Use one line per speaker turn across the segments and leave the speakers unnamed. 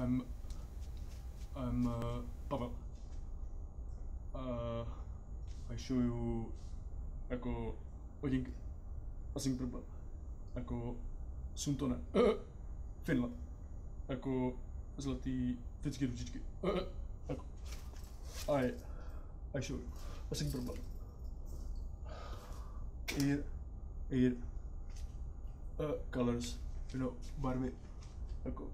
I'm Pavel. I show you jako hodinky. Asi problém. Jako Suntone. Finland. Jako zlatý finské ručičky. Jako. I show you. Asi problém. Here. Colors. You know, barvy. Jako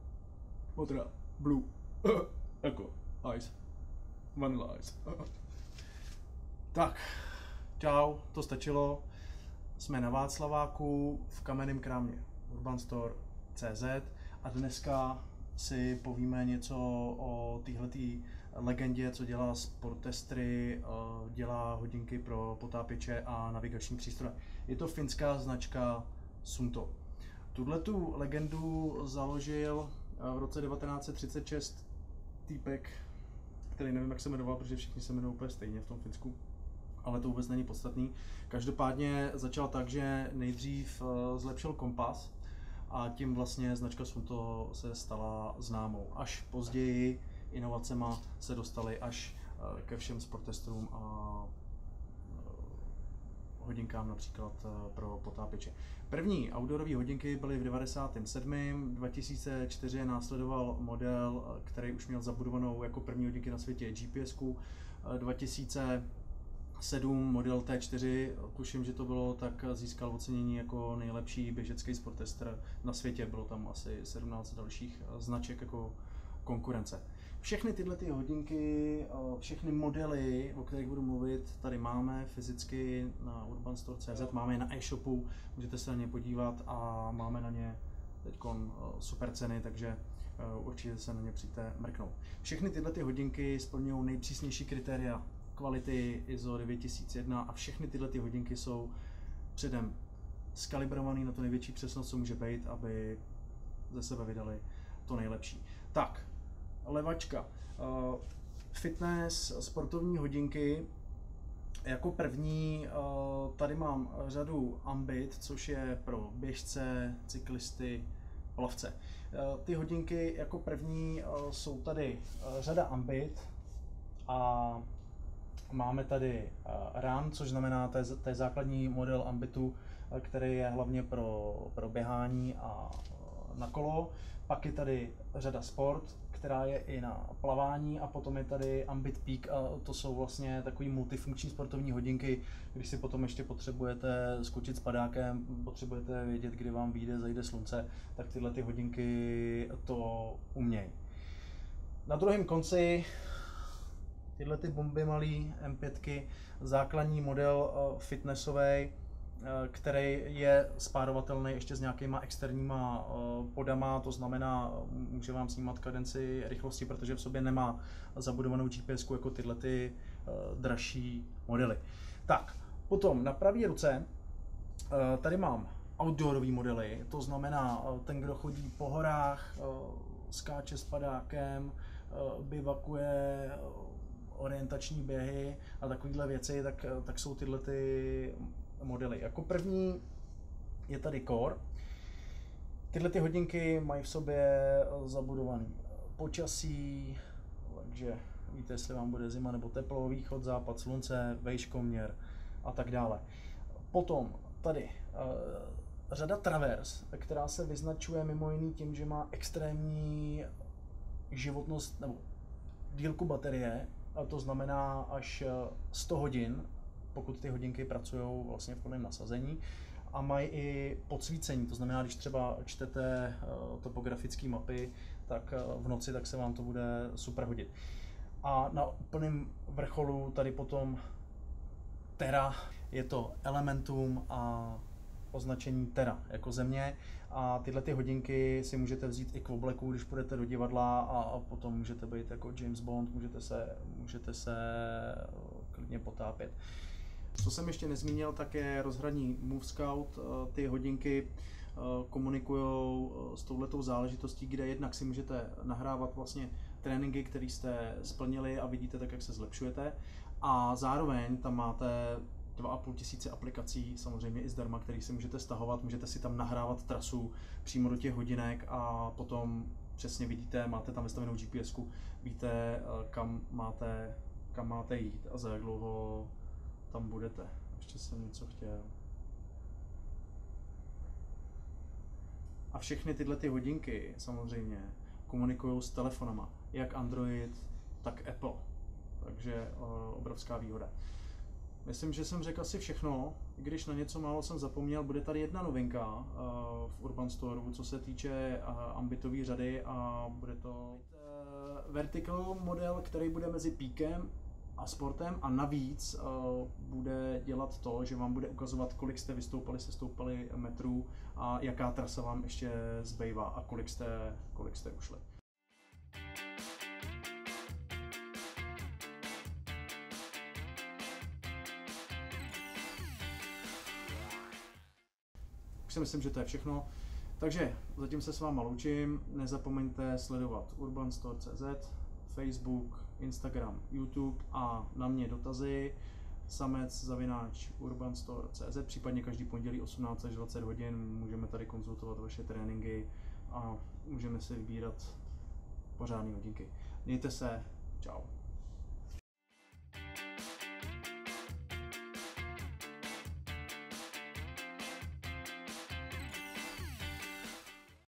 modrá, blue. Jako ice. Vanilla ice. Tak, čau, to stačilo. Jsme na Václaváku v kamenném krámě urbanstore.cz a dneska si povíme něco o téhletý legendě, co dělá sportestry, dělá hodinky pro potápěče a navigační přístroje. Je to finská značka Suunto. Tuhletu legendu založil v roce 1936 týpek, který nevím, jak se jmenoval, protože všichni se jmenují úplně stejně v tom Finsku, ale to vůbec není podstatný. Každopádně začal tak, že nejdřív zlepšil kompas a tím vlastně značka Suunto se stala známou. Až později inovacema se dostaly až ke všem sportestrům a hodinkám například pro potápěče. První outdoorové hodinky byly v 97. 2004 následoval model, který už měl zabudovanou jako první hodinky na světě GPS-ku. 2007 model T4, tuším, že to bylo, tak získal ocenění jako nejlepší běžecký sportester na světě. Bylo tam asi 17 dalších značek jako konkurence. Všechny tyhle hodinky, všechny modely, o kterých budu mluvit, tady máme fyzicky na urbanstore.cz, máme je na e-shopu, můžete se na ně podívat a máme na ně teď super ceny, takže určitě se na ně přijďte mrknout. Všechny tyhle hodinky splňují nejpřísnější kritéria kvality ISO 9001 a všechny tyhle hodinky jsou předem skalibrované na to největší přesnost, co může být, aby ze sebe vydali to nejlepší. Tak, levačka. Fitness, sportovní hodinky. Jako první tady mám řadu Ambit, což je pro běžce, cyklisty, plavce. Ty hodinky jako první jsou tady řada Ambit a máme tady Run, což znamená, to je základní model Ambitu, který je hlavně pro běhání a na kolo. Pak je tady řada Sport, která je i na plavání, a potom je tady Ambit Peak a to jsou vlastně takový multifunkční sportovní hodinky, když si potom ještě potřebujete skočit s padákem, potřebujete vědět, kdy vám vyjde, zajde slunce, tak tyhle ty hodinky to umějí. Na druhém konci tyhle ty bomby malý M5, základní model fitnessový, který je spárovatelný ještě s nějakýma externíma podama, to znamená, může vám snímat kadenci rychlosti, protože v sobě nemá zabudovanou GPS jako tyhle ty dražší modely. Tak, potom na pravé ruce tady mám outdoorové modely, to znamená ten, kdo chodí po horách, skáče s padákem, bivakuje, orientační běhy a takovéhle věci, tak jsou tyhle ty modely. Jako první je tady Core. Tyhle ty hodinky mají v sobě zabudovaný počasí, takže víte, jestli vám bude zima nebo teplo, východ, západ, slunce, vejškoměr a tak dále. Potom tady řada Travers, která se vyznačuje mimo jiný tím, že má extrémní životnost nebo dílku baterie, a to znamená až 100 hodin, pokud ty hodinky pracují vlastně v plném nasazení, a mají i podsvícení, to znamená, když třeba čtete topografické mapy, tak v noci tak se vám to bude super hodit. A na úplném vrcholu tady potom Terra, je to Elementum a označení Terra jako země, a tyhle ty hodinky si můžete vzít i k obleku, když půjdete do divadla, a potom můžete být jako James Bond, můžete se klidně potápět. Co jsem ještě nezmínil, tak je rozhraní Move Scout. Ty hodinky komunikují s touhletou záležitostí, kde jednak si můžete nahrávat vlastně tréninky, které jste splnili, a vidíte tak, jak se zlepšujete, a zároveň tam máte 2500 aplikací, samozřejmě i zdarma, které si můžete stahovat, můžete si tam nahrávat trasu přímo do těch hodinek a potom přesně vidíte, máte tam vystavenou GPSku, víte, kam máte jít a za jak dlouho tam budete. Ještě jsem něco chtěl. A všechny tyhle ty hodinky samozřejmě komunikují s telefonama, jak Android, tak Apple. Takže obrovská výhoda. Myslím, že jsem řekl asi všechno, i když na něco málo jsem zapomněl. Bude tady jedna novinka v Urban Store, co se týče ambitové řady, a bude to vertical model, který bude mezi Peakem a Sportem, a navíc bude dělat to, že vám bude ukazovat, kolik jste sestoupali metrů a jaká trasa vám ještě zbývá a kolik jste ušli. Už si myslím, že to je všechno. Takže zatím se s váma loučím. Nezapomeňte sledovat urbanstore.cz, Facebook, Instagram, YouTube a na mě dotazy samec@urbanstore.cz, případně každý pondělí 18 až 20 hodin můžeme tady konzultovat vaše tréninky a můžeme si vybírat pořádné hodinky. Mějte se, čau.